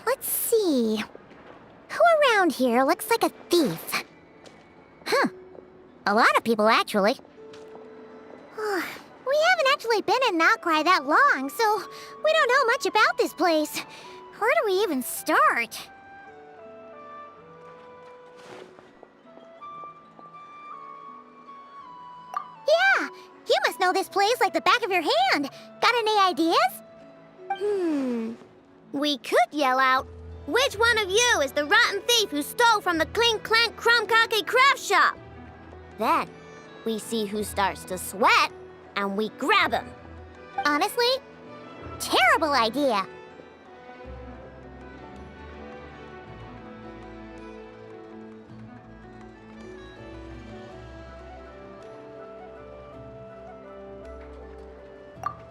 Let's see. Who around here looks like a thief? Huh. A lot of people, actually. We haven't actually been in Nokrai that long, so we don't know much about this place. Where do we even start? Yeah! You must know this place like the back of your hand. Got any ideas? We could yell out, "Which one of you is the rotten thief who stole from the Clink, Clank, Cake craft shop?" Then, we see who starts to sweat, and we grab him. Honestly, terrible idea.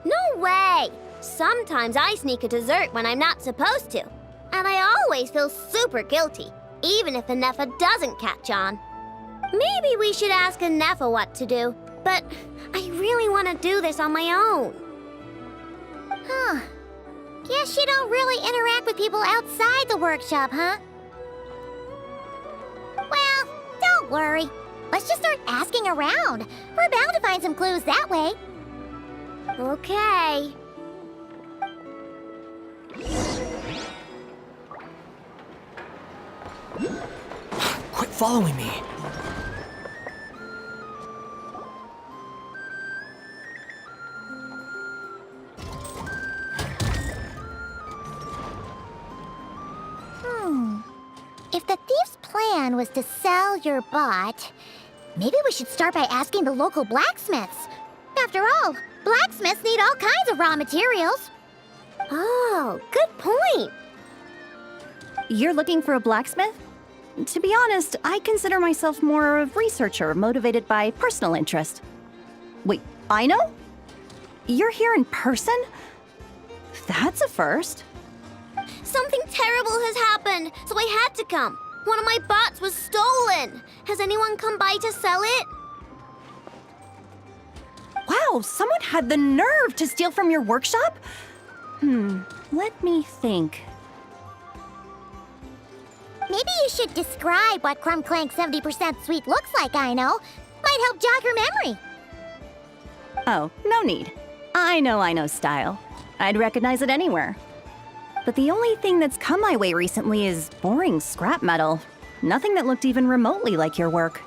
No way! Sometimes I sneak a dessert when I'm not supposed to. And I always feel super guilty, even if Anefa doesn't catch on. Maybe we should ask Anefa what to do, but I really want to do this on my own. Huh. Guess you don't really interact with people outside the workshop, huh? Well, don't worry. Let's just start asking around. We're bound to find some clues that way. Okay. Quit following me. If the thief's plan was to sell your bot, maybe we should start by asking the local blacksmiths. After all, blacksmiths need all kinds of raw materials. Oh, good point. You're looking for a blacksmith? To be honest, I consider myself more a researcher motivated by personal interest. Wait, I know? You're here in person? That's a first. Something terrible has happened, so I had to come. One of my bots was stolen. Has anyone come by to sell it? Wow, someone had the nerve to steal from your workshop? Let me think. Maybe you should describe what Clank 70% sweet looks like, I know. Might help jog your memory. Oh, no need. I know style. I'd recognize it anywhere. But the only thing that's come my way recently is boring scrap metal. Nothing that looked even remotely like your work.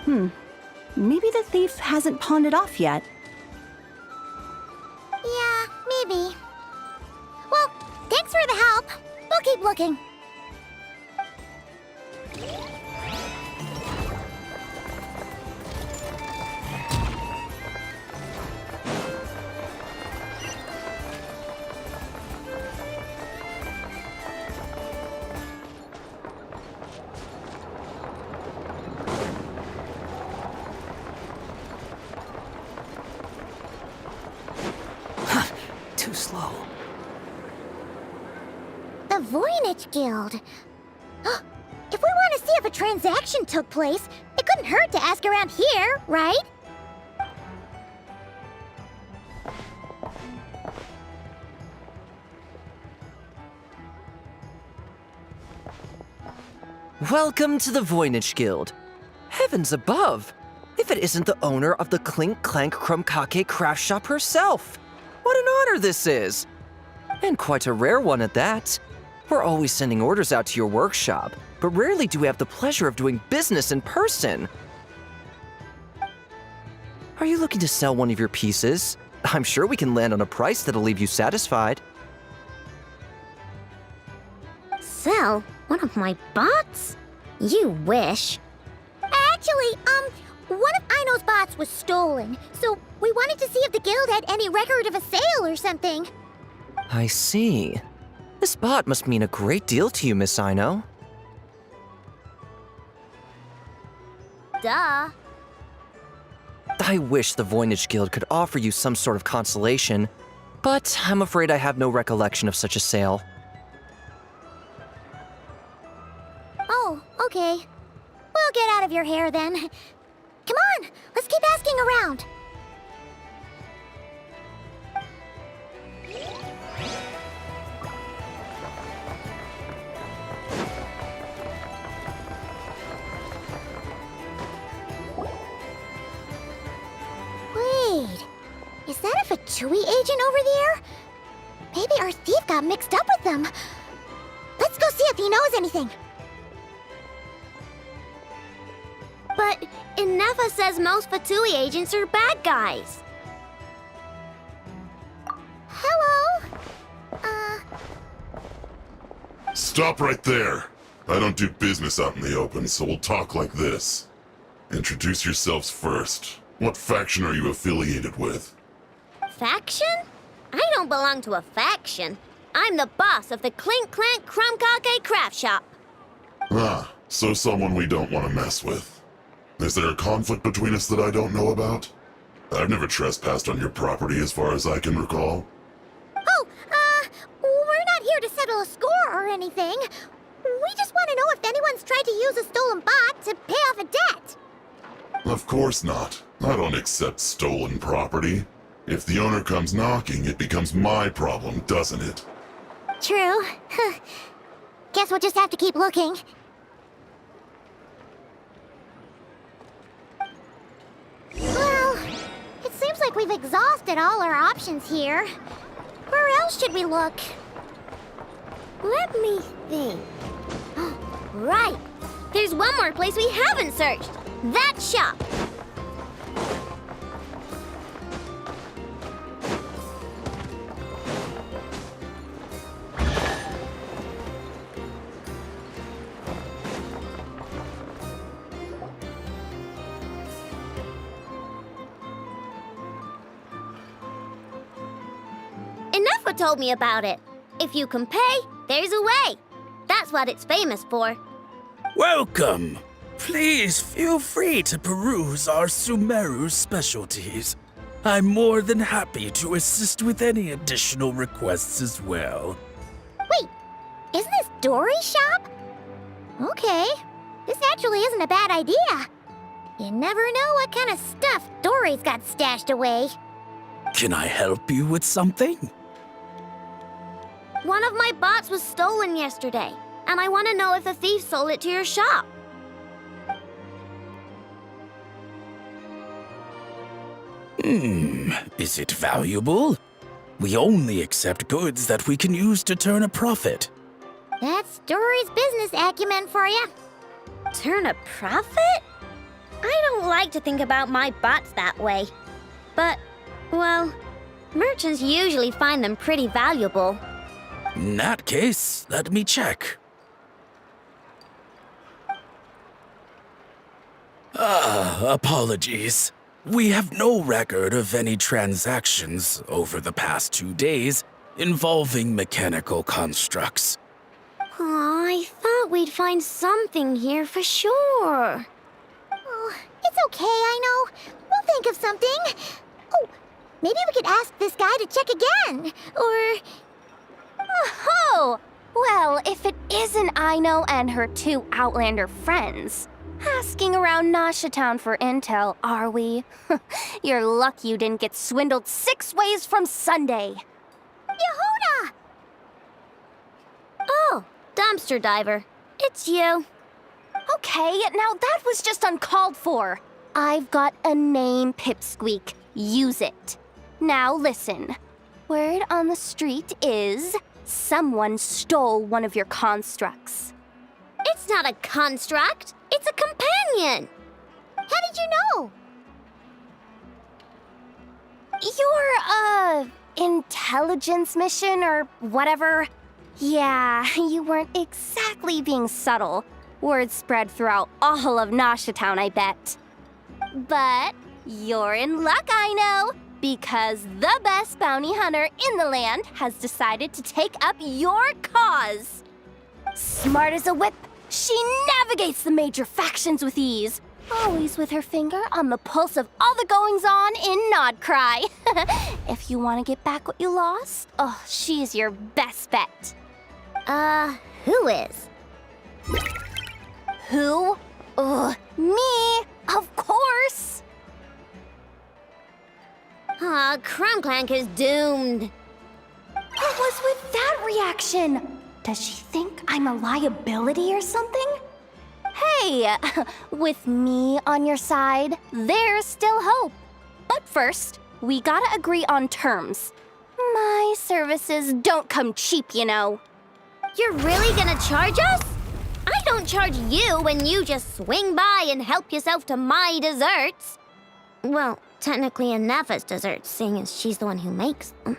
Maybe the thief hasn't pawned it off yet. Yeah, maybe. Well, thanks for the help. We'll keep looking. Too slow. The Voynich Guild. If we want to see if a transaction took place, it couldn't hurt to ask around here, right? Welcome to the Voynich Guild. Heavens above! If it isn't the owner of the Clink, Clank, Cake craft shop herself! What an honor this is! And quite a rare one at that. We're always sending orders out to your workshop, but rarely do we have the pleasure of doing business in person. Are you looking to sell one of your pieces? I'm sure we can land on a price that'll leave you satisfied. Sell one of my bots? You wish. Actually, one of Aino's bots was stolen, so we wanted to see if the guild had any record of a sale or something. I see. This bot must mean a great deal to you, Miss Aino. Duh. I wish the Voynich Guild could offer you some sort of consolation, but I'm afraid I have no recollection of such a sale. Oh, okay. We'll get out of your hair then. Come on, let's keep asking around. Fatui agent over there? Maybe our thief got mixed up with them. Let's go see if he knows anything. But Inefa says most Fatui agents are bad guys. Hello? Stop right there. I don't do business out in the open, so we'll talk like this. Introduce yourselves first. What faction are you affiliated with? Faction? I don't belong to a faction. I'm the boss of the Clink, Clank, craft shop. Ah, so someone we don't want to mess with. Is there a conflict between us that I don't know about? I've never trespassed on your property as far as I can recall. Oh, we're not here to settle a score or anything. We just want to know if anyone's tried to use a stolen bot to pay off a debt. Of course not. I don't accept stolen property. If the owner comes knocking, it becomes my problem, doesn't it? True. Guess we'll just have to keep looking. Well, it seems like we've exhausted all our options here. Where else should we look? Let me think. Right! There's one more place we haven't searched. That shop. Inefa told me about it. If you can pay, there's a way. That's what it's famous for. Welcome! Please feel free to peruse our Sumeru specialties. I'm more than happy to assist with any additional requests as well. Wait, isn't this Dory's shop? Okay, this actually isn't a bad idea. You never know what kind of stuff Dory's got stashed away. Can I help you with something? One of my bots was stolen yesterday, and I want to know if the thief sold it to your shop. Is it valuable? We only accept goods that we can use to turn a profit. That's Dory's business acumen for you. Turn a profit? I don't like to think about my bots that way. But, well, merchants usually find them pretty valuable. In that case, let me check. Apologies. We have no record of any transactions over the past 2 days involving mechanical constructs. Aw, I thought we'd find something here for sure. Oh, it's okay, I know. We'll think of something. Oh, maybe we could ask this guy to check again. Or... Oh, well, if it isn't Aino and her 2 Outlander friends. Asking around Nasha Town for intel, are we? You're lucky you didn't get swindled 6 ways from Sunday. Yehuda! Oh, dumpster diver. It's you. Okay, now that was just uncalled for. I've got a name, Pipsqueak. Use it. Now listen. Word on the street is someone stole one of your constructs. It's not a construct. It's a companion. How did you know? Your, intelligence mission or whatever? Yeah, you weren't exactly being subtle. Word spread throughout all of Nasha Town, I bet. But you're in luck, I know, because the best bounty hunter in the land has decided to take up your cause. Smart as a whip, she navigates the major factions with ease, always with her finger on the pulse of all the goings-on in Nodcry. If you want to get back what you lost, oh, she's your best bet. Who is? Who? Me, of course. Clank is doomed. What was with that reaction? Does she think I'm a liability or something? Hey, with me on your side, there's still hope. But first, We gotta agree on terms. My services don't come cheap, you know. You're really gonna charge us? I don't charge you when you just swing by and help yourself to my desserts. Well, technically Anefa's desserts, seeing as she's the one who makes them.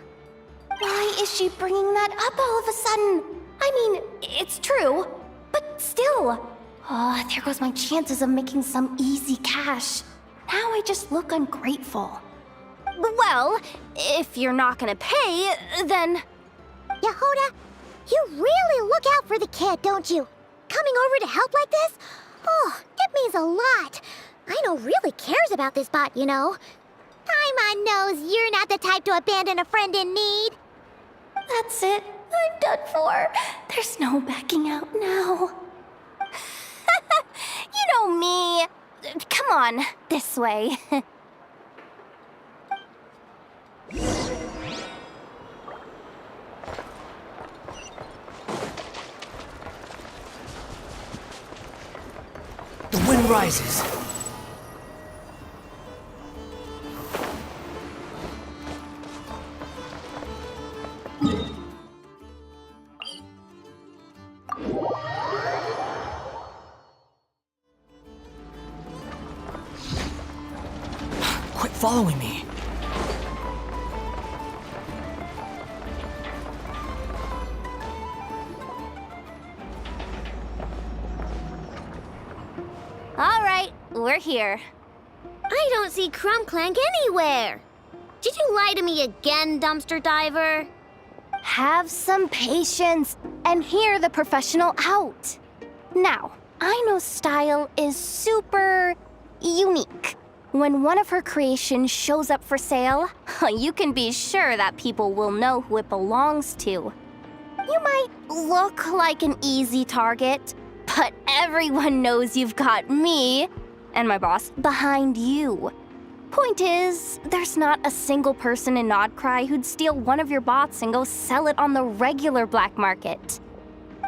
Why is she bringing that up all of a sudden? I mean, it's true, but still. Oh, there goes my chances of making some easy cash. Now I just look ungrateful. Well, if you're not gonna pay, then... Yehuda, you really look out for the kid, don't you? Coming over to help like this? Oh, it means a lot. Aino really cares about this bot, you know. Paimon knows you're not the type to abandon a friend in need. That's it. I'm done for. There's no backing out now. You know me. Come on, this way. The wind rises. Quit following me. All right, we're here. I don't see Clank anywhere. Did you lie to me again, dumpster diver? Have some patience and hear the professional out. Now, Aino's style is super unique. When one of her creations shows up for sale, you can be sure that people will know who it belongs to. You might look like an easy target, but everyone knows you've got me and my boss behind you. Point is, there's not a single person in Nodcry who'd steal one of your bots and go sell it on the regular black market.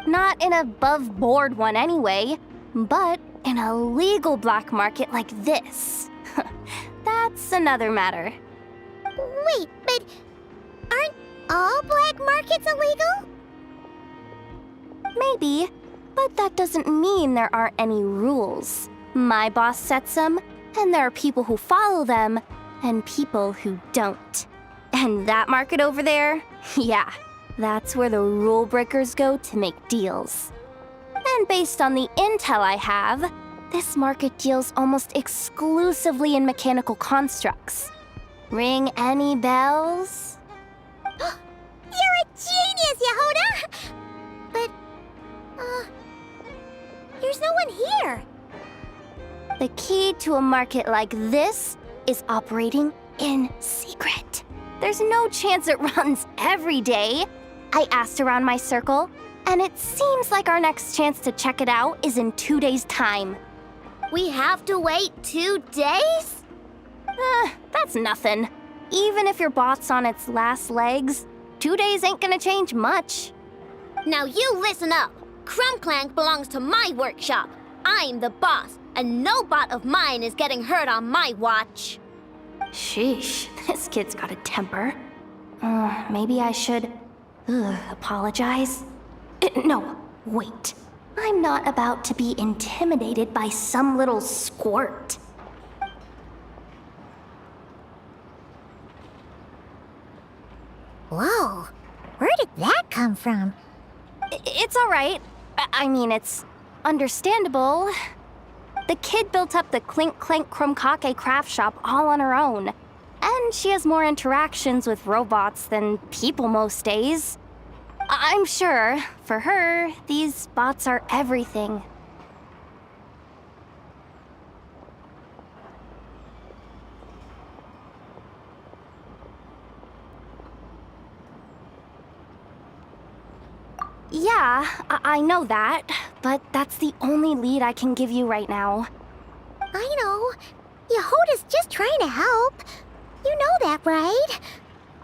Not an above-board one anyway, but in a legal black market like this. That's another matter. Wait, but aren't all black markets illegal? Maybe, but that doesn't mean there aren't any rules. My boss sets them, and there are people who follow them, and people who don't. And that market over there, yeah, that's where the rule breakers go to make deals. And based on the intel I have, this market deals almost exclusively in mechanical constructs. Ring any bells? You're a genius, Yehuda! But, there's no one here. The key to a market like this is operating in secret. There's no chance it runs every day. I asked around my circle, and it seems like our next chance to check it out is in 2 days' time. We have to wait 2 days? That's nothing. Even if your bot's on its last legs, 2 days ain't gonna change much. Now you listen up. Clank belongs to my workshop. I'm the boss, and no bot of mine is getting hurt on my watch. Sheesh, this kid's got a temper. Maybe I should apologize. No, wait. I'm not about to be intimidated by some little squirt. Whoa, where did that come from? It's all right. I mean, it's understandable. The kid built up the Clink Chromkake craft shop all on her own. And she has more interactions with robots than people most days. I'm sure, for her, these bots are everything. Yeah, I know that, but that's the only lead I can give you right now. I know. Yehuda's just trying to help. You know that, right?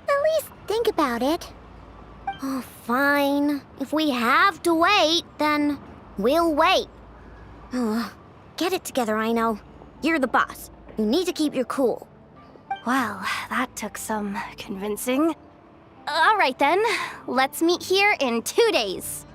At least think about it. Oh, fine. If we have to wait, then we'll wait. Get it together, Aino. You're the boss. You need to keep your cool. Well, that took some convincing. All right then, let's meet here in 2 days.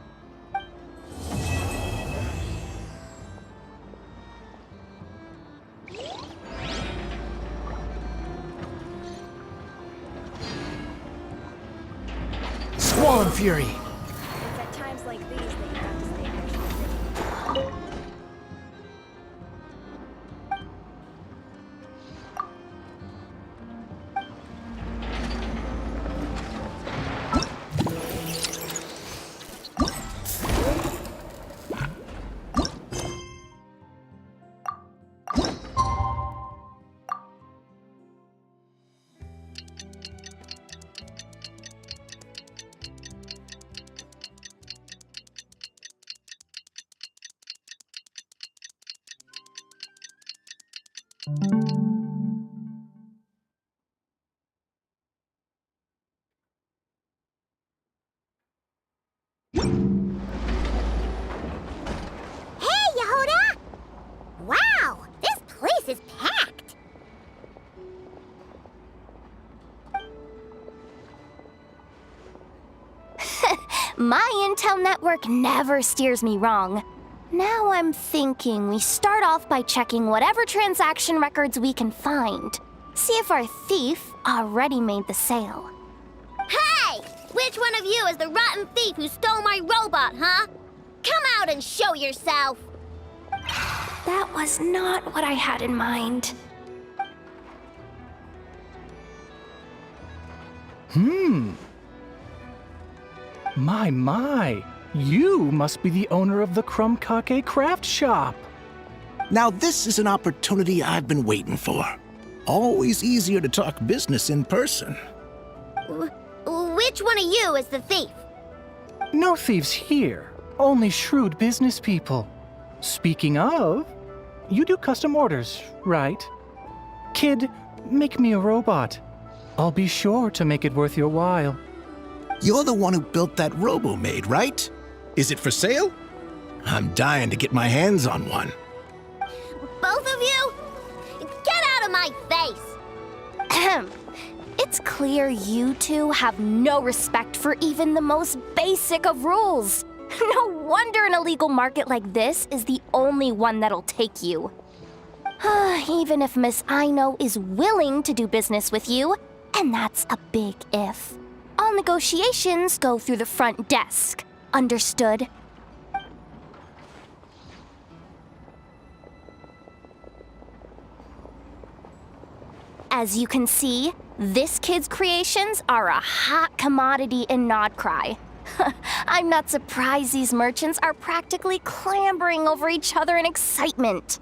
Squall and Fury! It's at times like these that you have to stay extra. Hey, Yehuda! Wow, this place is packed. My intel network never steers me wrong. Now I'm thinking we start off by checking whatever transaction records we can find. See if our thief already made the sale. Hey! Which one of you is the rotten thief who stole my robot, huh? Come out and show yourself! That was not what I had in mind. My. You must be the owner of the Crumb Kake craft shop. Now this is an opportunity I've been waiting for. Always easier to talk business in person. Which one of you is the thief? No thieves here, only shrewd business people. Speaking of, you do custom orders, right? Kid, make me a robot. I'll be sure to make it worth your while. You're the one who built that robo-maid, right? Is it for sale? I'm dying to get my hands on one. Both of you? Get out of my face! Ahem. It's clear you two have no respect for even the most basic of rules. No wonder an illegal market like this is the only one that'll take you. Even if Miss Aino is willing to do business with you, and that's a big if. All negotiations go through the front desk. Understood? As you can see, this kid's creations are a hot commodity in Nodcry. I'm not surprised these merchants are practically clambering over each other in excitement.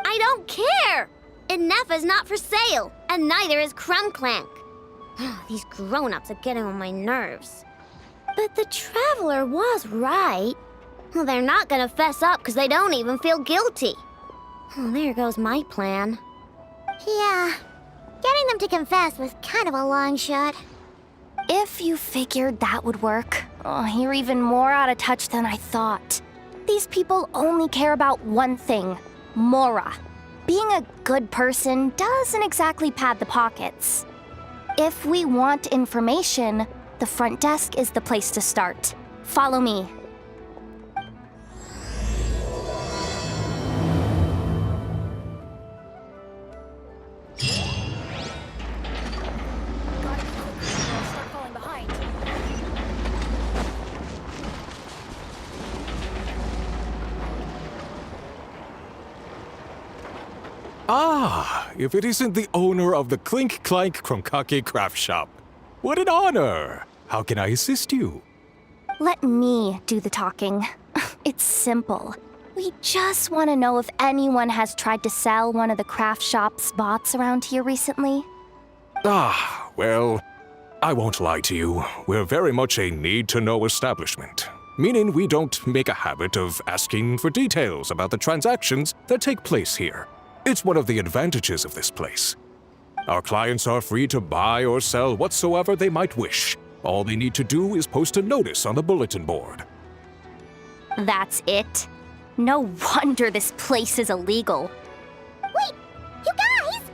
I don't care! Inefa's not for sale, and neither is Clank. These grown-ups are getting on my nerves. But the Traveler was right. Well, they're not gonna fess up because they don't even feel guilty. Oh, there goes my plan. Yeah, getting them to confess was kind of a long shot. If you figured that would work, you're even more out of touch than I thought. These people only care about one thing, Mora. Being a good person doesn't exactly pad the pockets. If we want information, the front desk is the place to start. Follow me. Ah, if it isn't the owner of the Clink Crankake craft shop. What an honor! How can I assist you? Let me do the talking. It's simple. We just want to know if anyone has tried to sell one of the craft shop's bots around here recently. Ah, well, I won't lie to you. We're very much a need-to-know establishment, meaning we don't make a habit of asking for details about the transactions that take place here. It's one of the advantages of this place. Our clients are free to buy or sell whatsoever they might wish. All they need to do is post a notice on the bulletin board. That's it? No wonder this place is illegal. Wait, you guys!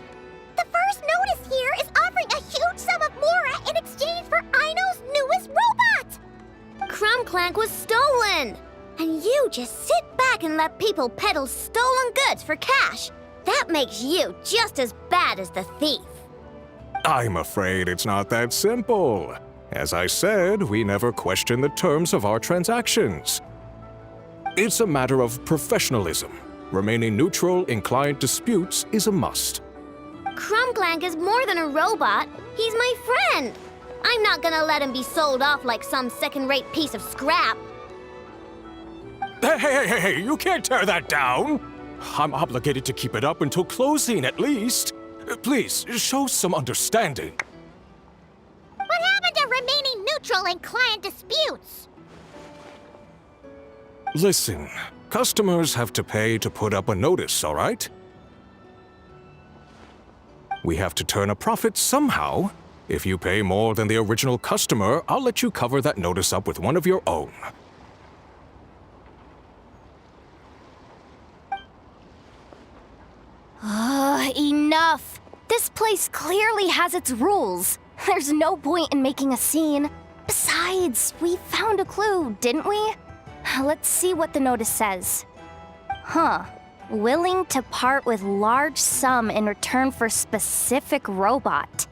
The first notice here Clank was stolen! And you just sit back and let people peddle stolen goods for cash. That makes you just as bad as the thief. I'm afraid it's not that simple. As I said, we never question the terms of our transactions. It's a matter of professionalism. Remaining neutral in client disputes is a must. Clank is more than a robot. He's my friend. I'm not gonna let him be sold off like some second-rate piece of scrap. Hey, you can't tear that down! I'm obligated to keep it up until closing, at least. Please, show some understanding. What happened to remaining neutral in client disputes? Listen, customers have to pay to put up a notice, all right? We have to turn a profit somehow. If you pay more than the original customer, I'll let you cover that notice up with one of your own. Enough! This place clearly has its rules. There's no point in making a scene. Besides, we found a clue, didn't we? Let's see what the notice says. Willing to part with large sum in return for specific robot.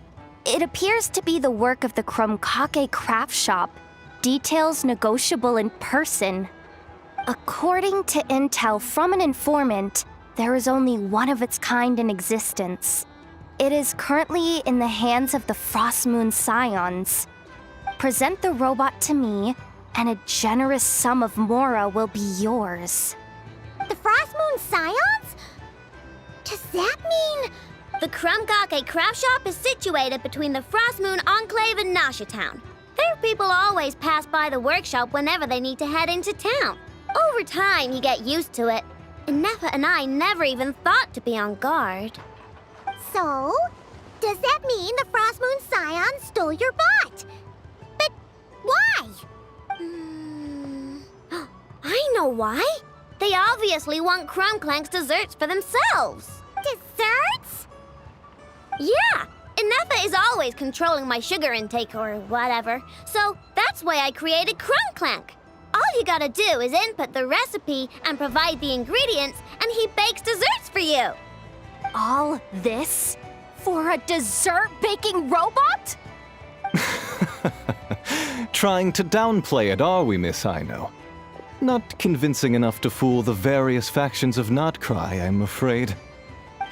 It appears to be the work of the Krumkake craft shop. Details negotiable in person. According to intel from an informant, there is only one of its kind in existence. It is currently in the hands of the Frost Moon Scions. Present the robot to me, and a generous sum of Mora will be yours. The Frost Moon Scions? Does that mean... The Krumkake craft shop is situated between the Frost Moon Enclave and Nashatown. Their people always pass by the workshop whenever they need to head into town. Over time, you get used to it. And Nefa and I never even thought to be on guard. So, does that mean the Frost Moon Scions stole your bot? But why? I know why. They obviously want Clank's desserts for themselves. Desserts? Yeah, and Nefa is always controlling my sugar intake or whatever. So that's why I created Clank. All you gotta do is input the recipe and provide the ingredients, and he bakes desserts for you. All this for a dessert baking robot? Trying to downplay it, are we, Miss Aino? Not convincing enough to fool the various factions of Notcry, I'm afraid.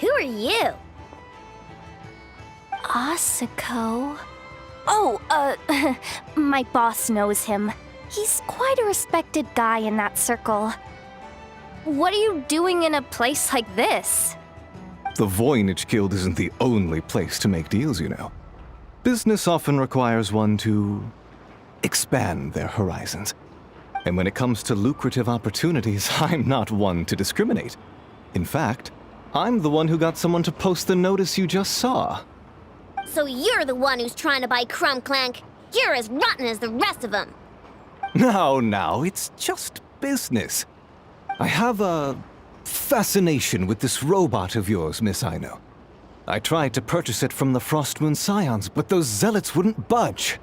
Who are you? Asako? My boss knows him. He's quite a respected guy in that circle. What are you doing in a place like this? The Voynich Guild isn't the only place to make deals, you know. Business often requires one to expand their horizons. And when it comes to lucrative opportunities, I'm not one to discriminate. In fact, I'm the one who got someone to post the notice you just saw. So you're the one who's trying to buy Clank. You're as rotten as the rest of them. Now, it's just business. I have a fascination with this robot of yours, Miss Aino. I tried to purchase it from the Frost Moon Scions, but those zealots wouldn't budge.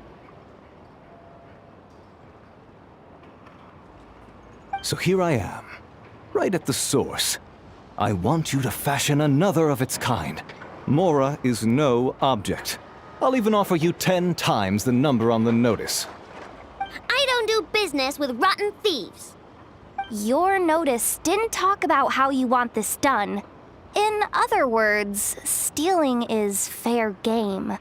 So here I am, right at the source. I want you to fashion another of its kind. Mora is no object. I'll even offer you 10 times the number on the notice. I don't do business with rotten thieves. Your notice didn't talk about how you want this done. In other words, stealing is fair game.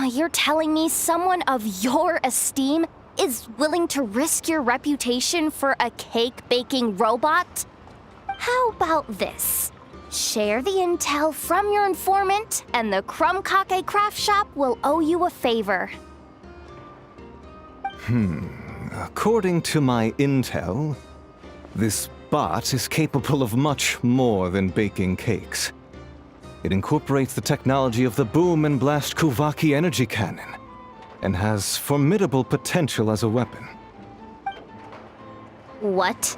You're telling me someone of your esteem is willing to risk your reputation for a cake-baking robot? How about this? Share the intel from your informant, and the Krumkake craft shop will owe you a favor. According to my intel, this bot is capable of much more than baking cakes. It incorporates the technology of the Boom and Blast Kuvaki energy cannon, and has formidable potential as a weapon. What?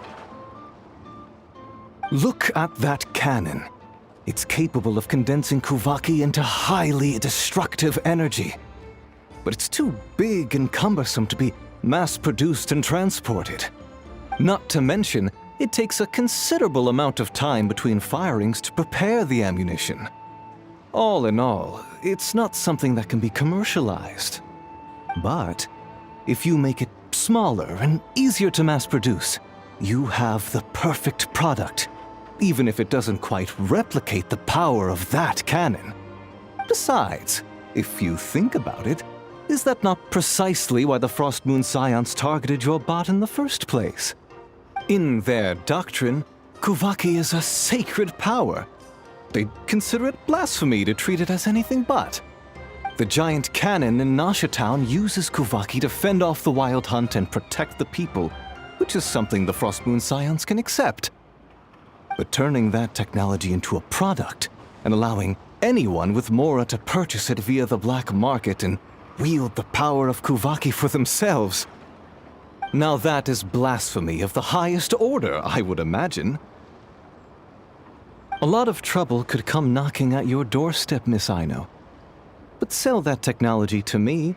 Look at that cannon. It's capable of condensing Kuvaki into highly destructive energy. But it's too big and cumbersome to be mass-produced and transported. Not to mention, it takes a considerable amount of time between firings to prepare the ammunition. All in all, it's not something that can be commercialized. But if you make it smaller and easier to mass-produce, you have the perfect product, even if it doesn't quite replicate the power of that cannon. Besides, if you think about it, is that not precisely why the Frost Moon Scions targeted your bot in the first place? In their doctrine, Kuvaki is a sacred power. They'd consider it blasphemy to treat it as anything but. The giant cannon in Nasha Town uses Kuvaki to fend off the wild hunt and protect the people, which is something the Frost Moon Scions can accept. But turning that technology into a product and allowing anyone with Mora to purchase it via the black market and wield the power of Kuvaki for themselves. Now that is blasphemy of the highest order, I would imagine. A lot of trouble could come knocking at your doorstep, Miss Aino. But sell that technology to me,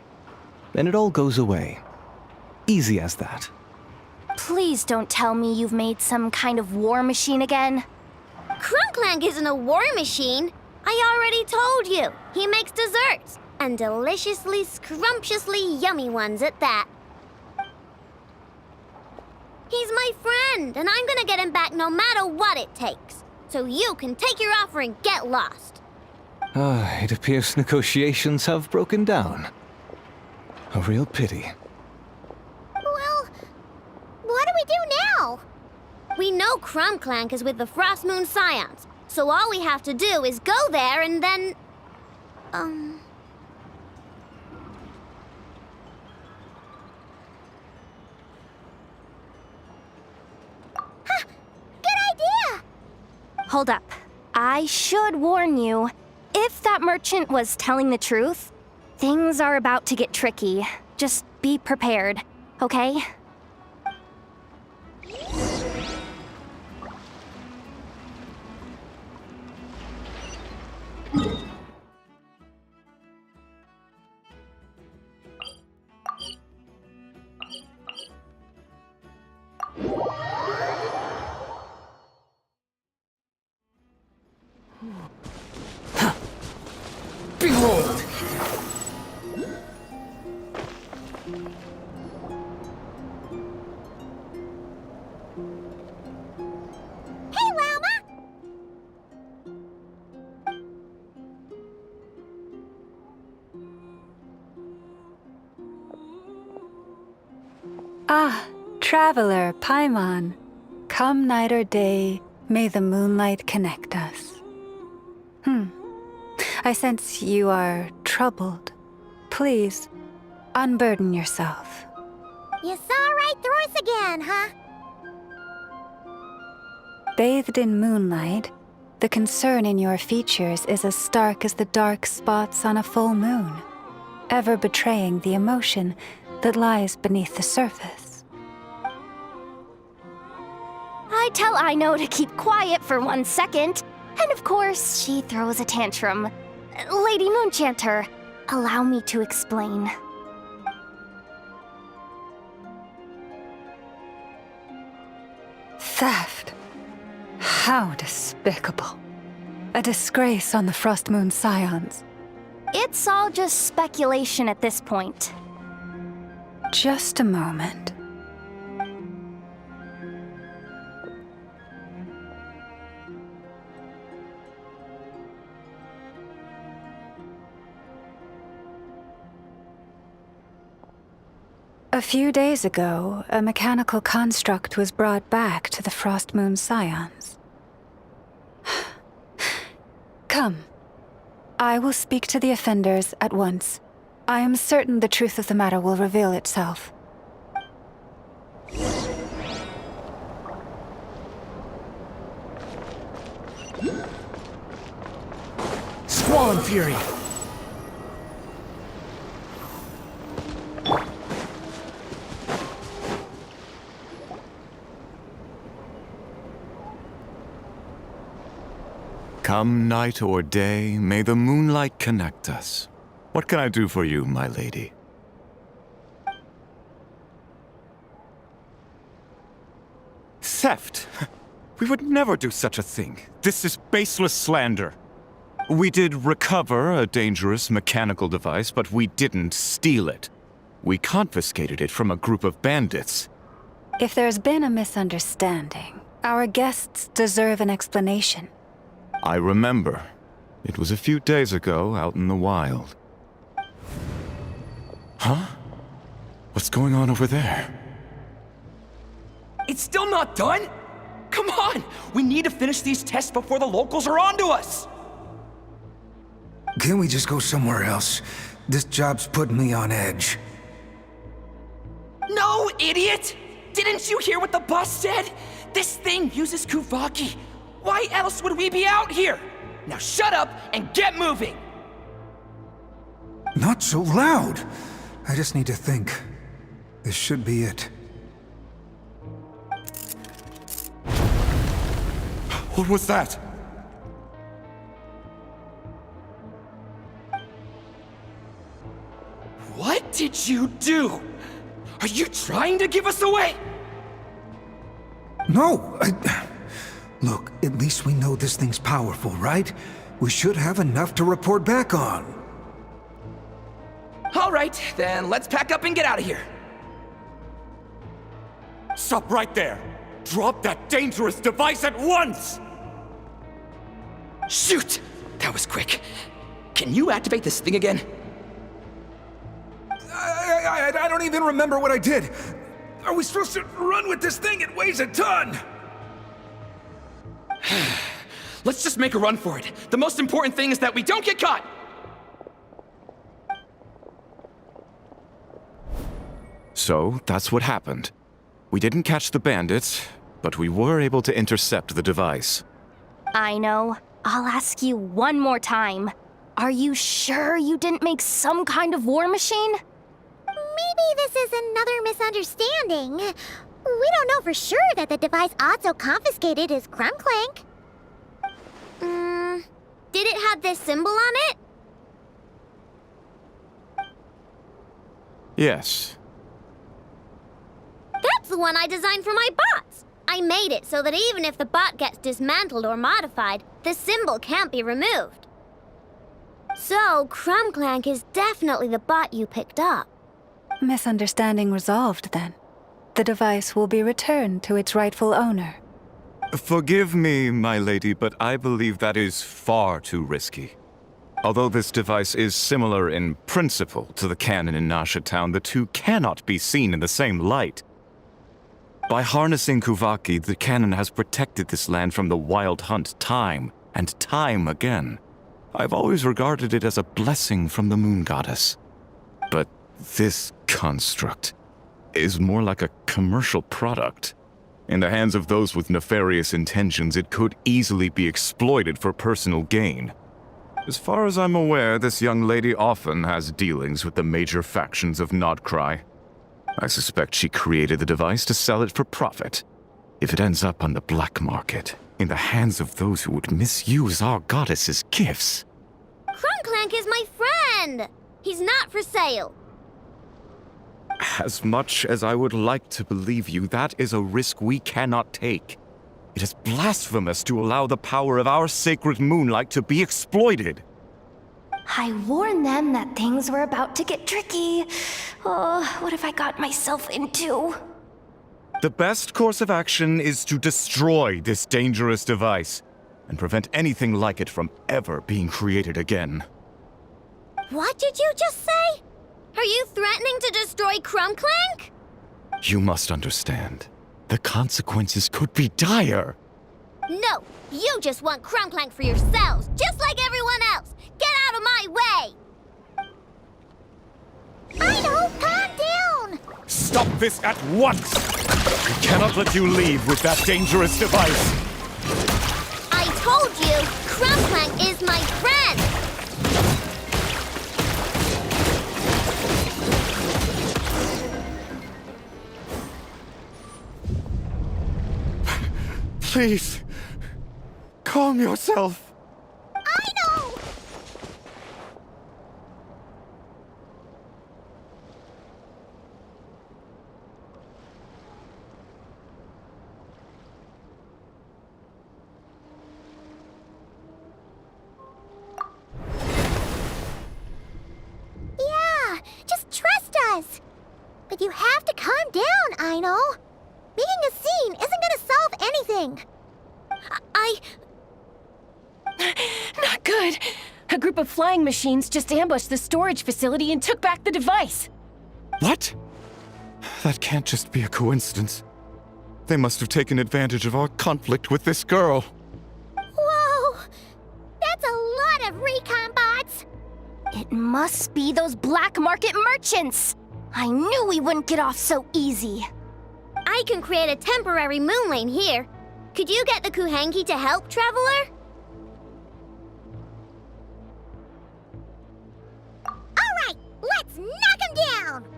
and it all goes away. Easy as that. Please don't tell me you've made some kind of war machine again. Clank isn't a war machine. I already told you. He makes desserts, and deliciously, scrumptiously yummy ones at that. He's my friend, and I'm gonna get him back no matter what it takes. So you can take your offer and get lost. It appears negotiations have broken down. A real pity. Well, what do we do now? We know Clank is with the Frost Moon Scions, so all we have to do is go there and then... Good idea! Hold up. I should warn you. If that merchant was telling the truth, things are about to get tricky. Just be prepared, okay? Behold! Hey, Llama! Ah, traveler, Paimon. Come night or day, may the moonlight connect us. I sense you are troubled. Please, unburden yourself. You saw right through us again, huh? Bathed in moonlight, the concern in your features is as stark as the dark spots on a full moon, ever betraying the emotion that lies beneath the surface. I tell Aino to keep quiet for 1 second, and of course, she throws a tantrum. Lady Moonchanter, allow me to explain. Theft. How despicable. A disgrace on the Frost Moon Scions. It's all just speculation at this point. Just a moment. A few days ago, a mechanical construct was brought back to the Frost Moon Scions. Come. I will speak to the offenders at once. I am certain the truth of the matter will reveal itself. Squall and Fury! Come night or day, may the moonlight connect us. What can I do for you, my lady? Theft? We would never do such a thing. This is baseless slander. We did recover a dangerous mechanical device, but we didn't steal it. We confiscated it from a group of bandits. If there's been a misunderstanding, our guests deserve an explanation. I remember. It was a few days ago out in the wild. Huh? What's going on over there? It's still not done? Come on! We need to finish these tests before the locals are onto us! Can we just go somewhere else? This job's putting me on edge. No, idiot! Didn't you hear what the boss said? This thing uses Kuvaki. Why else would we be out here? Now shut up and get moving! Not so loud! I just need to think. This should be it. What was that? What did you do? Are you trying to give us away? No! Look, at least we know this thing's powerful, right? We should have enough to report back on. All right, then let's pack up and get out of here. Stop right there! Drop that dangerous device at once! Shoot! That was quick. Can you activate this thing again? I don't even remember what I did. Are we supposed to run with this thing? It weighs a ton! Let's just make a run for it. The most important thing is that we don't get caught! So, that's what happened. We didn't catch the bandits, but we were able to intercept the device. I know. I'll ask you one more time. Are you sure you didn't make some kind of war machine? Maybe this is another misunderstanding. We don't know for sure that the device Otso confiscated is Clank. Did it have this symbol on it? Yes. That's the one I designed for my bots. I made it so that even if the bot gets dismantled or modified, the symbol can't be removed. So, Clank is definitely the bot you picked up. Misunderstanding resolved, then. The device will be returned to its rightful owner. Forgive me, my lady, but I believe that is far too risky. Although this device is similar in principle to the cannon in Nasha Town, the two cannot be seen in the same light. By harnessing Kuvaki, the cannon has protected this land from the wild hunt time and time again. I've always regarded it as a blessing from the moon goddess. But this construct is more like a commercial product. In the hands of those with nefarious intentions, it could easily be exploited for personal gain. As far as I'm aware, this young lady often has dealings with the major factions of Nodcry. I suspect she created the device to sell it for profit. If it ends up on the black market, in the hands of those who would misuse our goddess's gifts... Clank is my friend! He's not for sale. As much as I would like to believe you, that is a risk we cannot take. It is blasphemous to allow the power of our sacred moonlight to be exploited. I warned them that things were about to get tricky. Oh, what have I got myself into? The best course of action is to destroy this dangerous device and prevent anything like it from ever being created again. What did you just say? Are you threatening to destroy Clank? You must understand. The consequences could be dire. No, you just want Clank for yourselves, just like everyone else. Get out of my way! I know, calm down! Stop this at once! We cannot let you leave with that dangerous device. I told you, Clank is my friend! Please, calm yourself. I know! doing? Not good. A group of flying machines just ambushed the storage facility and took back the device. What? That can't just be a coincidence. They must have taken advantage of our conflict with this girl. Whoa! That's a lot of recon bots! It must be those black market merchants! I knew we wouldn't get off so easy. I can create a temporary moon lane here. Could you get the Kuhangi to help, Traveler? Alright, let's knock him down!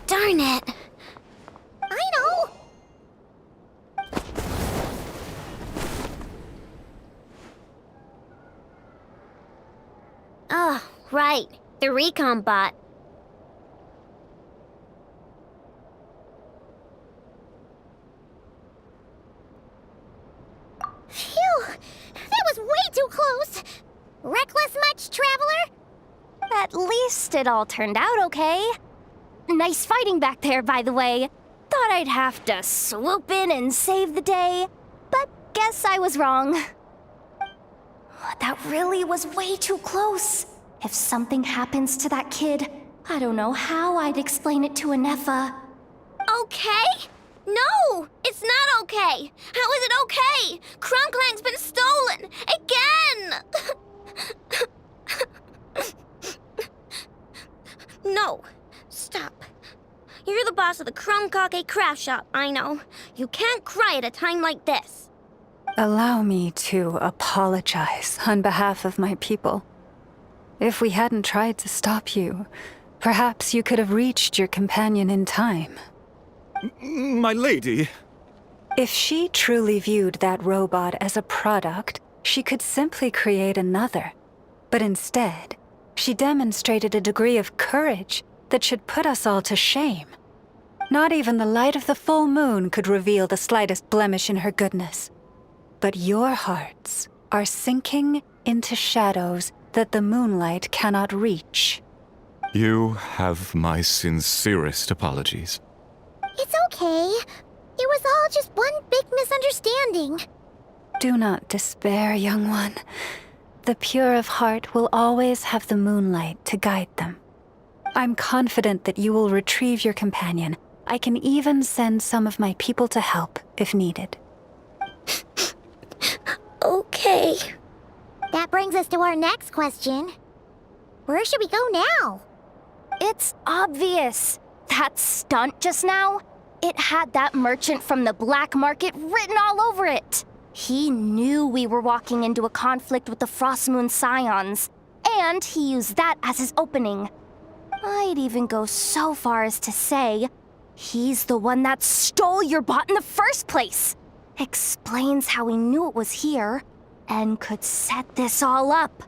Darn it. I know! Oh, right. The recon bot. Phew! That was way too close! Reckless much, Traveler? At least it all turned out okay. Nice fighting back there, by the way. Thought I'd have to swoop in and save the day, but guess I was wrong. That really was way too close. If something happens to that kid, I don't know how I'd explain it to Anefa. Okay? No! It's not okay! How is it okay? Clank's been stolen! Again! No. Stop. You're the boss of the Kake craft shop, I know. You can't cry at a time like this. Allow me to apologize on behalf of my people. If we hadn't tried to stop you, perhaps you could have reached your companion in time. My lady. If she truly viewed that robot as a product, she could simply create another. But instead, she demonstrated a degree of courage that should put us all to shame. Not even the light of the full moon could reveal the slightest blemish in her goodness. But your hearts are sinking into shadows that the moonlight cannot reach. You have my sincerest apologies. It's okay. It was all just one big misunderstanding. Do not despair, young one. The pure of heart will always have the moonlight to guide them. I'm confident that you will retrieve your companion. I can even send some of my people to help if needed. Okay. That brings us to our next question. Where should we go now? It's obvious. That stunt just now, it had that merchant from the black market written all over it. He knew we were walking into a conflict with the Frostmoon Scions, and he used that as his opening. I'd even go so far as to say, he's the one that stole your bot in the first place. Explains how he knew it was here, and could set this all up.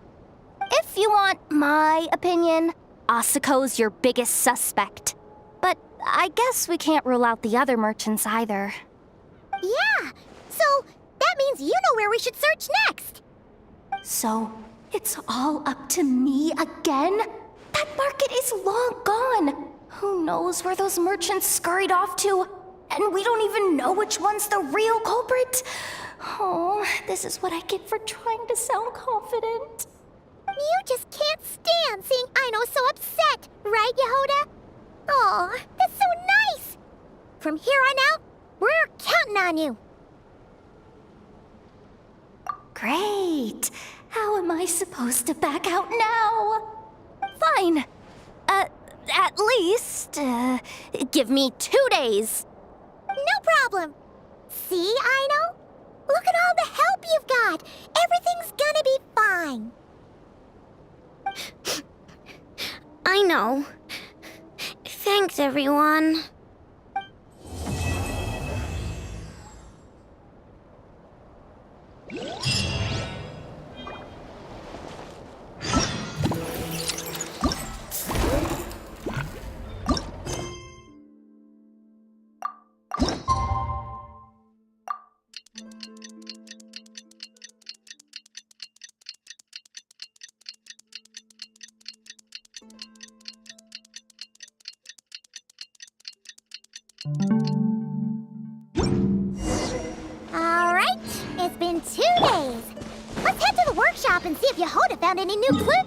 If you want my opinion, Asuko's your biggest suspect. But I guess we can't rule out the other merchants either. Yeah, so that means you know where we should search next. So, It's all up to me again? That market is long gone. Who knows where those merchants scurried off to? And we don't even know which one's the real culprit. Oh, this is what I get for trying to sound confident. You just can't stand seeing Aino so upset, right, Yehoda? Aw, that's so nice! From here on out, we're counting on you. Great. How am I supposed to back out now? Fine. At least, give me 2 days. No problem. See, Aino? Look at all the help you've got. Everything's gonna be fine. I know. Thanks, everyone. Alright, it's been 2 days. Let's head to the workshop and see if Yehoda found any new clues.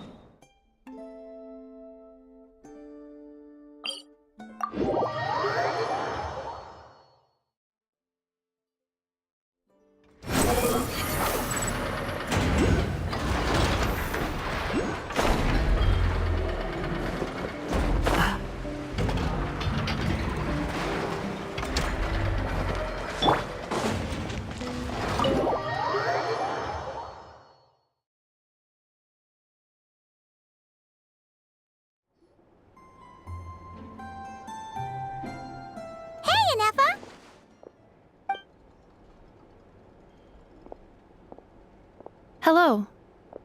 Hello.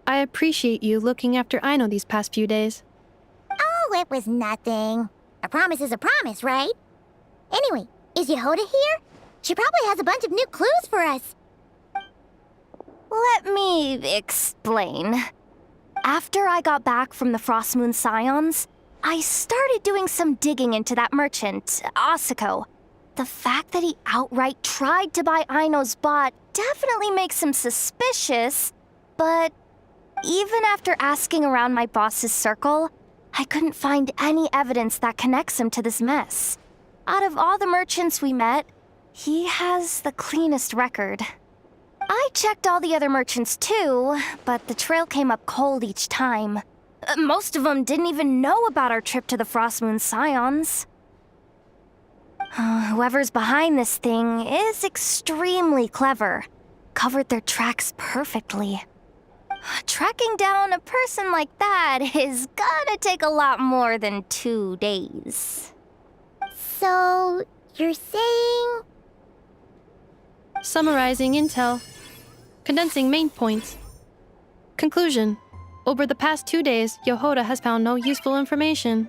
I appreciate you looking after Aino these past few days. Oh, it was nothing. A promise is a promise, right? Anyway, is Yehoda here? She probably has a bunch of new clues for us. Let me explain. After I got back from the Frost Moon Scions, I started doing some digging into that merchant, Asako. The fact that he outright tried to buy Aino's bot definitely makes him suspicious, but even after asking around my boss's circle, I couldn't find any evidence that connects him to this mess. Out of all the merchants we met, he has the cleanest record. I checked all the other merchants too, but the trail came up cold each time. Most of them didn't even know about our trip to the Frost Moon Scions. Whoever's behind this thing is extremely clever. Covered their tracks perfectly. Tracking down a person like that is gonna take a lot more than 2 days. So, you're saying... Summarizing intel. Condensing main points. Conclusion. Over the past 2 days, Yehoda has found no useful information.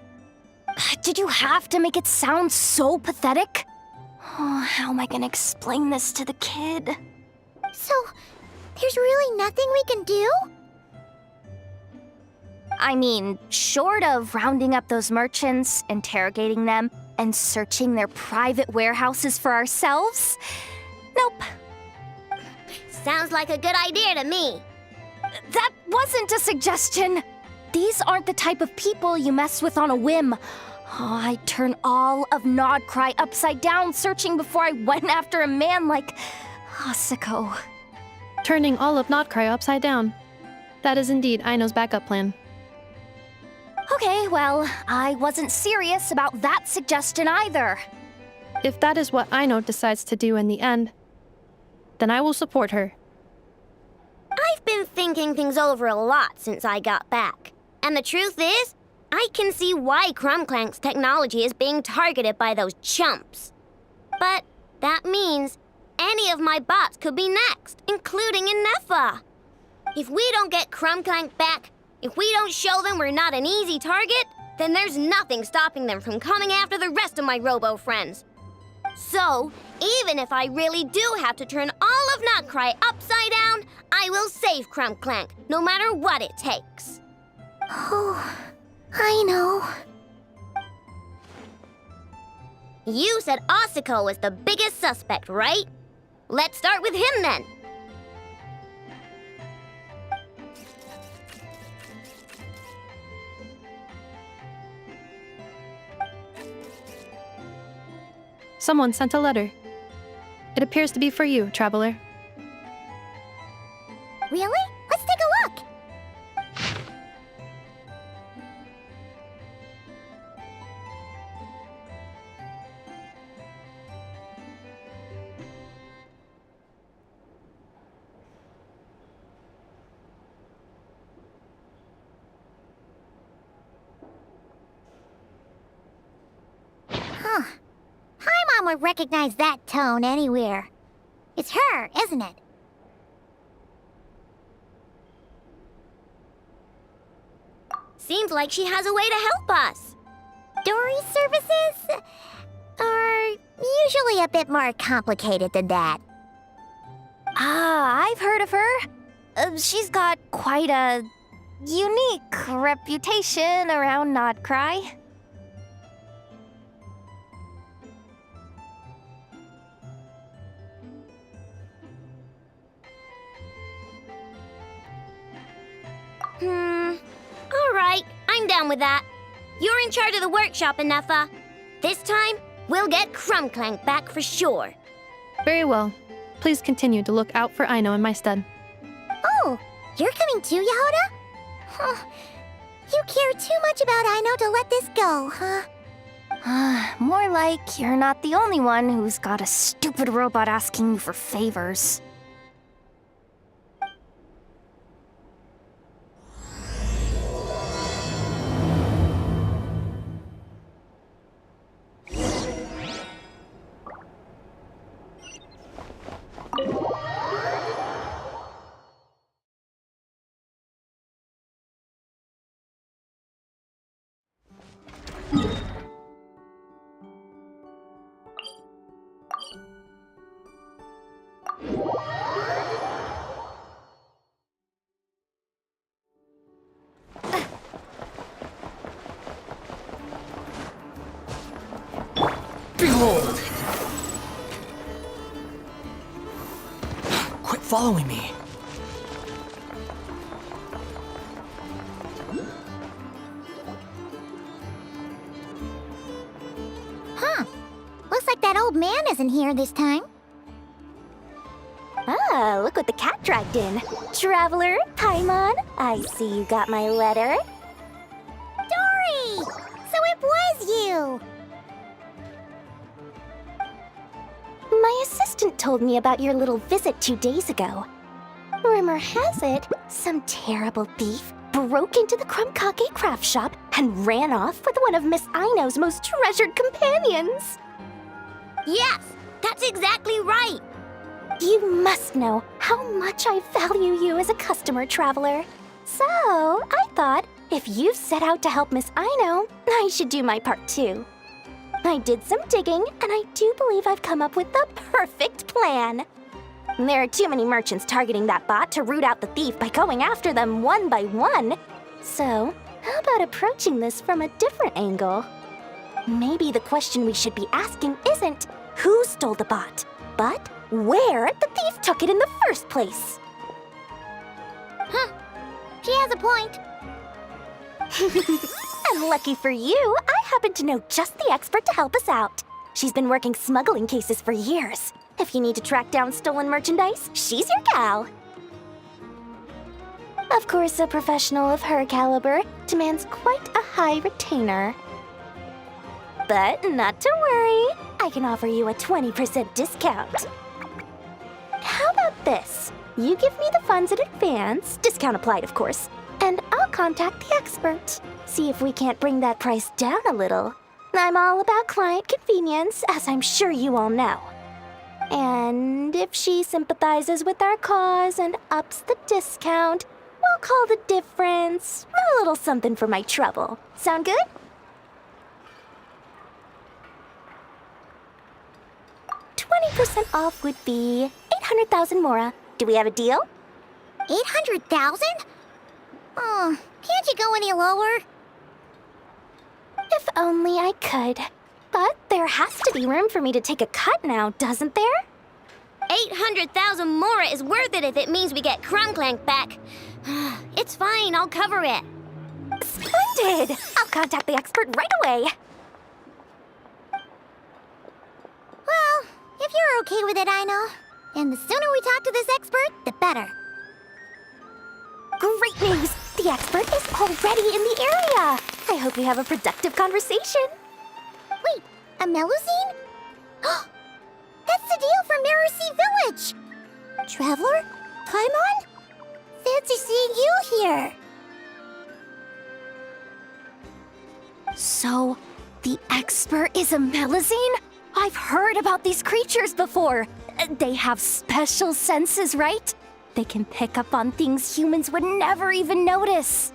Did you have to make it sound so pathetic? Oh, how am I gonna explain this to the kid? So, there's really nothing we can do? I mean, short of rounding up those merchants, interrogating them, and searching their private warehouses for ourselves? Nope. Sounds like a good idea to me. That wasn't a suggestion. These aren't the type of people you mess with on a whim. Oh, I'd turn all of Nodcry upside down searching before I went after a man like Asako. Turning all of Nodcry upside down. That is indeed Aino's backup plan. Okay, well, I wasn't serious about that suggestion either. If that is what Aino decides to do in the end, then I will support her. I've been thinking things over a lot since I got back. And the truth is, I can see why Clank's technology is being targeted by those chumps. But that means any of my bots could be next, including Inefa. If we don't get Clank back, if we don't show them we're not an easy target, then there's nothing stopping them from coming after the rest of my robo friends. So, even if I really do have to turn all of Notcry upside down, I will save Clank, no matter what it takes. Oh, I know. You said Osiko was the biggest suspect, right? Let's start with him then. Someone sent a letter. It appears to be for you, traveler. Really? Let's take a look. Huh. Paimon would recognize that tone anywhere. It's her, isn't it? Seems like she has a way to help us. Dory's services are usually a bit more complicated than that. Ah, I've heard of her. She's got quite a unique reputation around Notcry. Alright, I'm down with that. You're in charge of the workshop, Anefa. This time, we'll get Clank back for sure. Very well. Please continue to look out for Aino in my stead. Oh, you're coming too, Yehoda? Huh. You care too much about Aino to let this go, huh? More like you're not the only one who's got a stupid robot asking you for favors. Behold! Quit following me. Huh. Looks like that old man isn't here this time. Ah, look what the cat dragged in. Traveler, Paimon, I see you got my letter. Dory! So it was you! My assistant told me about your little visit 2 days ago. Rumor has it, some terrible thief broke into the Krumkake craft shop and ran off with one of Miss Aino's most treasured companions. Yes, that's exactly right. You must know how much I value you as a customer, Traveler. So, I thought, if you've set out to help Miss Aino, I should do my part too. I did some digging, and I do believe I've come up with the perfect plan. There are too many merchants targeting that bot to root out the thief by going after them one by one. So, how about approaching this from a different angle? Maybe the question we should be asking isn't who stole the bot, but where the thief took it in the first place. Huh. She has a point. And lucky for you, I happen to know just the expert to help us out. She's been working smuggling cases for years. If you need to track down stolen merchandise, she's your gal. Of course, a professional of her caliber demands quite a high retainer. But not to worry, I can offer you a 20% discount. How about this? You give me the funds in advance, discount applied of course, and I'll contact the expert. See if we can't bring that price down a little. I'm all about client convenience, as I'm sure you all know. And if she sympathizes with our cause and ups the discount, we'll call the difference a little something for my trouble. Sound good? 50% off would be 800,000 mora. Do we have a deal? 800,000? Oh, can't you go any lower? If only I could. But there has to be room for me to take a cut now, doesn't there? 800,000 mora is worth it if it means we get Clank back. It's fine, I'll cover it. Splendid! I'll contact the expert right away. Well, if you're okay with it, I know. And the sooner we talk to this expert, the better. Great news! The expert is already in the area. I hope we have a productive conversation. Wait, a Melusine? That's the deal from Narasea Village! Traveler? Paimon? Fancy seeing you here! So, the expert is a Melusine? I've heard about these creatures before. They have special senses, right? They can pick up on things humans would never even notice.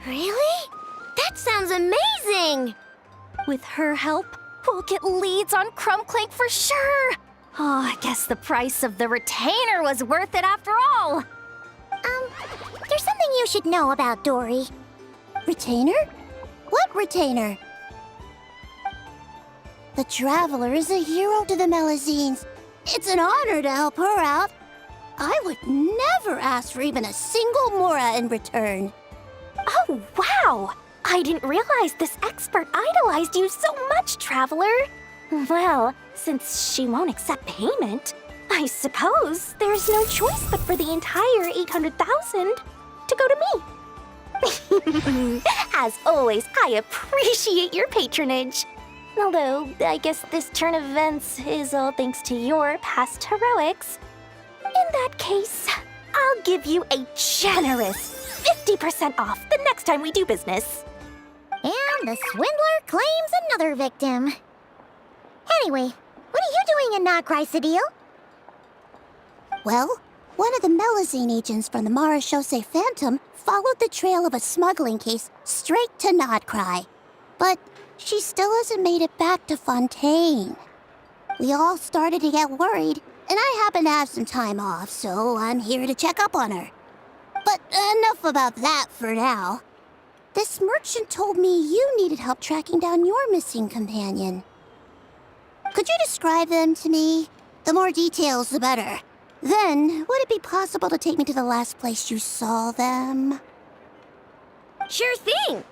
Really? That sounds amazing! With her help, we'll get leads on Clank for sure. Oh, I guess the price of the retainer was worth it after all. There's something you should know about Dory. Retainer? What retainer? The Traveler is a hero to the Melusines. It's an honor to help her out. I would never ask for even a single mora in return. Oh, wow! I didn't realize this expert idolized you so much, Traveler. Well, since she won't accept payment, I suppose there's no choice but for the entire 800,000 to go to me. As always, I appreciate your patronage. Although, I guess this turn of events is all thanks to your past heroics. In that case, I'll give you a generous 50% off the next time we do business. And the swindler claims another victim. Anyway, what are you doing in Nodcrysodile? Well, one of the Melusine agents from the Marechaussee Phantom followed the trail of a smuggling case straight to Nodcry. But she still hasn't made it back to Fontaine. We all started to get worried, and I happen to have some time off, so I'm here to check up on her. But enough about that for now. This merchant told me you needed help tracking down your missing companion. Could you describe them to me? The more details, the better. Then, would it be possible to take me to the last place you saw them? Sure thing!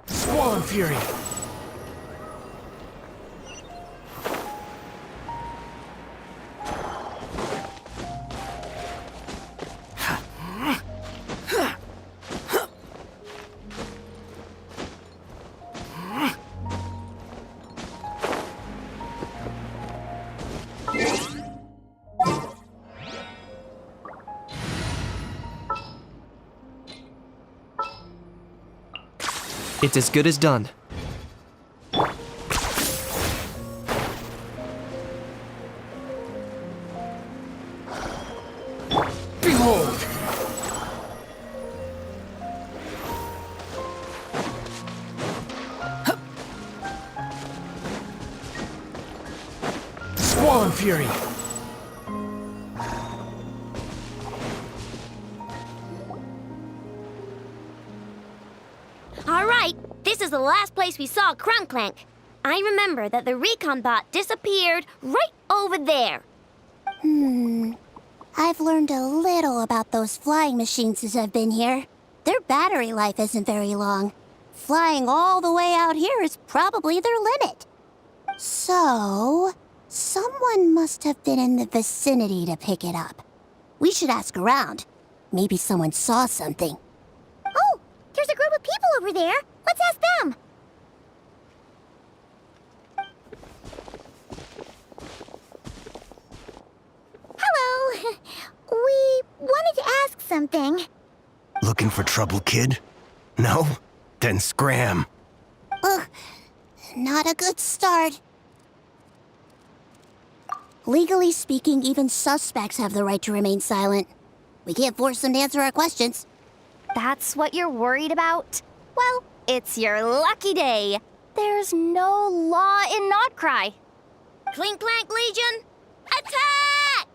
Swan Fury! It's as good as done. Behold! Swan Fury! All right, this is the last place we saw Clank. I remember that the recon bot disappeared right over there. I've learned a little about those flying machines since I've been here. Their battery life isn't very long. Flying all the way out here is probably their limit. So, someone must have been in the vicinity to pick it up. We should ask around. Maybe someone saw something. Oh, there's a group of people over there. Let's ask them. Hello. We wanted to ask something. Looking for trouble, kid? No? then scram. Ugh, not a good start. Legally speaking, even suspects have the right to remain silent. We can't force them to answer our questions. That's what you're worried about? Well, it's your lucky day. There's no law in Notcry. Clink Clank Legion, attack!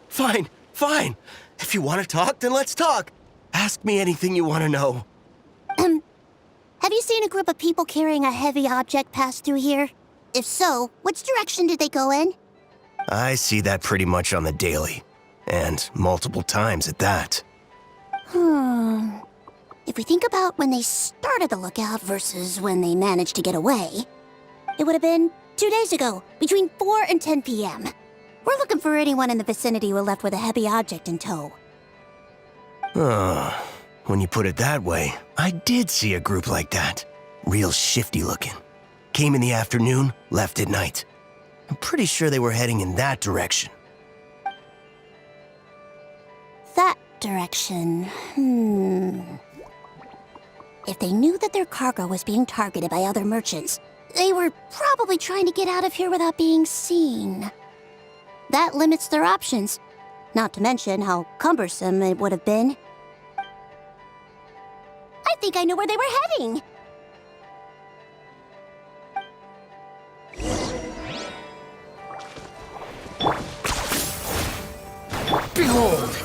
Fine, fine. If you want to talk, then let's talk. Ask me anything you want to know. Have you seen a group of people carrying a heavy object pass through here? If so, which direction did they go in? I see that pretty much on the daily. And multiple times at that. If we think about when they started the lookout versus when they managed to get away, it would have been 2 days ago, between 4 and 10 p.m. We're looking for anyone in the vicinity who left with a heavy object in tow. When you put it that way, I did see a group like that. Real shifty looking. Came in the afternoon, left at night. I'm pretty sure they were heading in that direction. That direction, If they knew that their cargo was being targeted by other merchants, they were probably trying to get out of here without being seen. That limits their options, not to mention how cumbersome it would have been. I think I know where they were heading. Behold!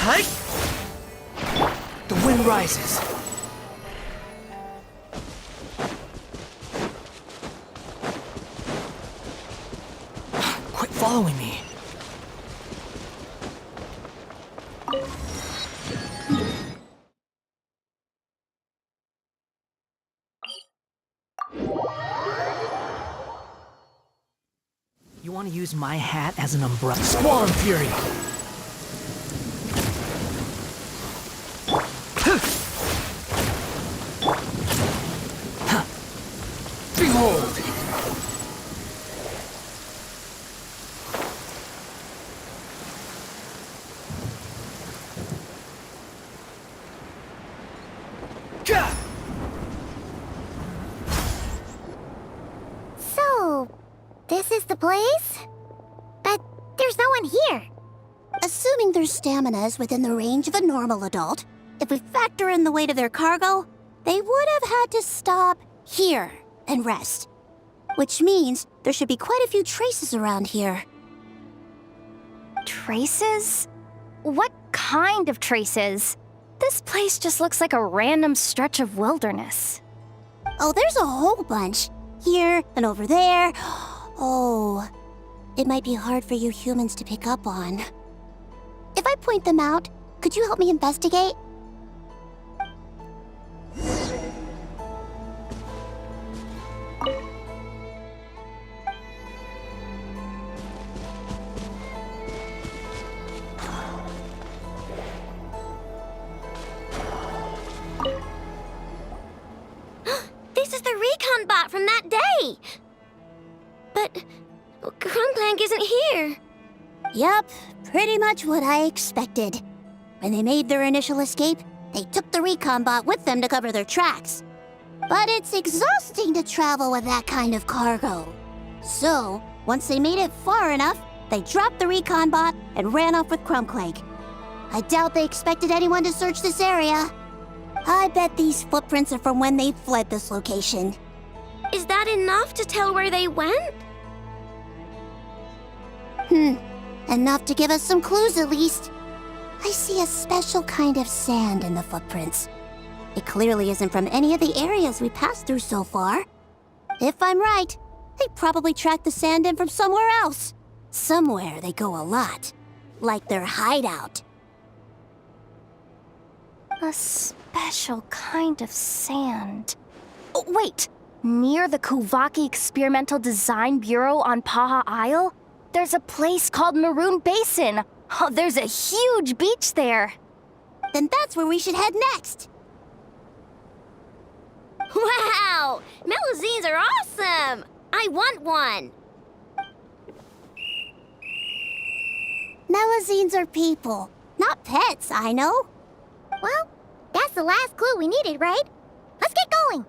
Hi! The wind rises. Quit following me. You want to use my hat as an umbrella? Squall and Fury! Behold! So, this is the place? But there's no one here. Assuming their stamina is within the range of a normal adult, if we factor in the weight of their cargo, they would have had to stop here and rest. Which means there should be quite a few traces around here. Traces? What kind of traces? This place just looks like a random stretch of wilderness. Oh, there's a whole bunch. Here and over there. Oh, it might be hard for you humans to pick up on. If I point them out, could you help me investigate? This is the recon bot from that day! But Clank isn't here. Yup, pretty much what I expected. When they made their initial escape, they took the recon bot with them to cover their tracks. But it's exhausting to travel with that kind of cargo. So, once they made it far enough, they dropped the recon bot and ran off with Clank. I doubt they expected anyone to search this area. I bet these footprints are from when they fled this location. Is that enough to tell where they went? Enough to give us some clues at least. I see a special kind of sand in the footprints. It clearly isn't from any of the areas we passed through so far. If I'm right, they probably tracked the sand in from somewhere else. Somewhere they go a lot. Like their hideout. A special kind of sand. Oh, wait! Near the Kuvaki Experimental Design Bureau on Paha Isle, there's a place called Maroon Basin. Oh, there's a huge beach there. Then that's where we should head next. Wow! Wow! Melazines are awesome! I want one! Melazines are people, not pets, I know. Well, that's the last clue we needed, right? Let's get going.